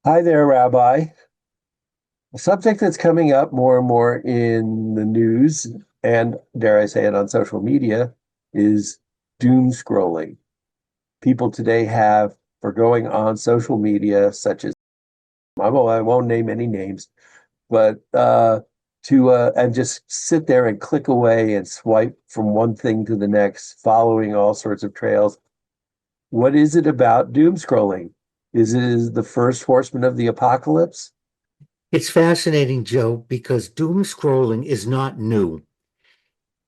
Hi there, Rabbi. A subject that's coming up more and more in the news, and dare I say it, on social media, is doom scrolling. People today have, for going on social media, such as, I won't name any names, but to and just sit there and click away and swipe from one thing to the next, following all sorts of trails. What is it about doom scrolling? Is it the first horseman of the apocalypse? It's fascinating, Joe, because doom scrolling is not new.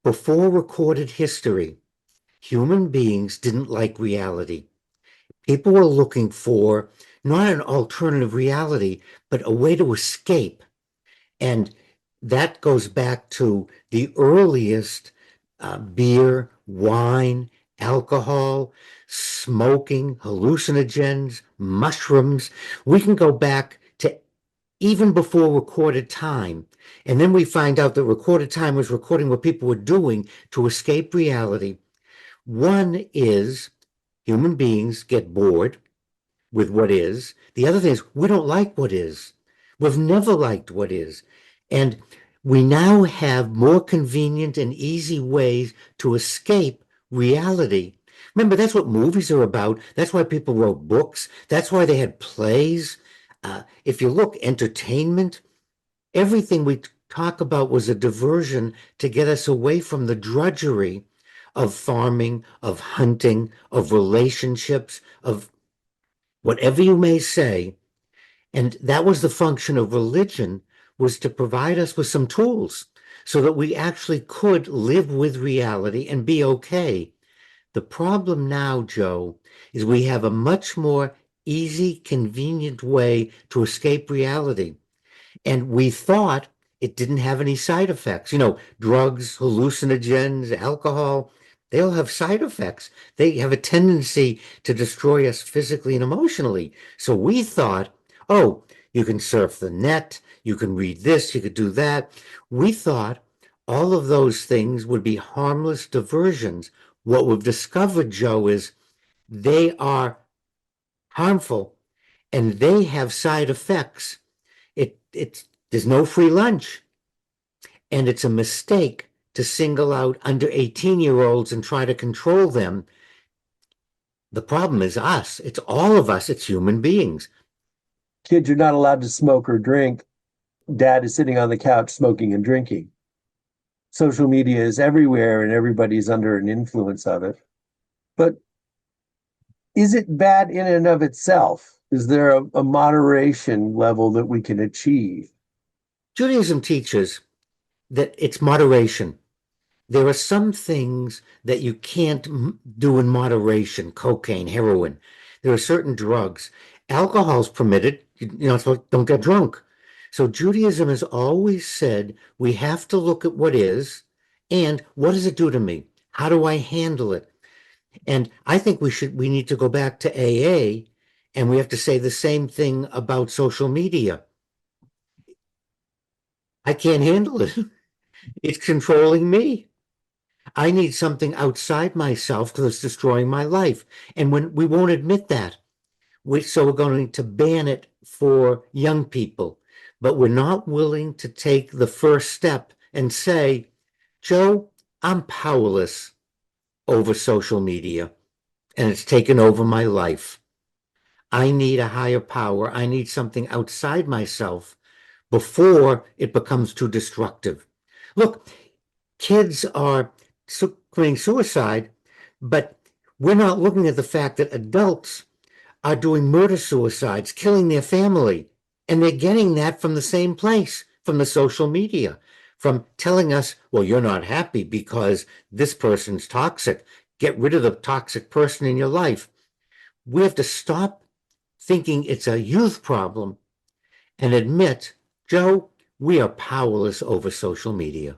Before recorded history, human beings didn't like reality. People were looking for not an alternative reality, but a way to escape. And that goes back to the earliest beer, wine, alcohol, smoking, hallucinogens, mushrooms. We can go back to even before recorded time. And then we find out that recorded time was recording what people were doing to escape reality. One is human beings get bored with what is. The other thing is we don't like what is. We've never liked what is. And we now have more convenient and easy ways to escape reality. Remember, that's what movies are about. That's why people wrote books. That's why they had plays. If you look, entertainment, everything we talk about was a diversion to get us away from the drudgery of farming, of hunting, of relationships, of whatever you may say. And that was the function of religion, was to provide us with some tools so that we actually could live with reality and be okay. The problem now, Joe, is we have a much more easy, convenient way to escape reality. And we thought it didn't have any side effects. Drugs, hallucinogens, alcohol, they all have side effects. They have a tendency to destroy us physically and emotionally. So we thought, oh, you can surf the net, you can read this, you could do that. We thought all of those things would be harmless diversions. What we've discovered, Joe, is they are harmful and they have side effects. It's there's no free lunch, and it's a mistake to single out under 18-year-olds and try to control them. The problem is us. It's all of us. It's human beings. Kids are not allowed to smoke or drink. Dad is sitting on the couch smoking and drinking. Social media is everywhere and everybody's under an influence of it. But is it bad in and of itself? Is there a moderation level that we can achieve? Judaism teaches that it's moderation. There are some things that you can't do in moderation: cocaine, heroin. There are certain drugs. Alcohol's permitted. So don't get drunk. So Judaism has always said we have to look at what is and what does it do to me? How do I handle it? And I think we need to go back to AA, and we have to say the same thing about social media. I can't handle it. It's controlling me. I need something outside myself because it's destroying my life. And when we won't admit that, so we're going to ban it for young people, but we're not willing to take the first step and say, Joe, I'm powerless over social media and it's taken over my life. I need a higher power. I need something outside myself before it becomes too destructive. Look, kids are committing suicide, but we're not looking at the fact that adults are doing murder suicides, killing their family. And they're getting that from the same place, from the social media, from telling us, well, you're not happy because this person's toxic. Get rid of the toxic person in your life. We have to stop thinking it's a youth problem and admit, Joe, we are powerless over social media.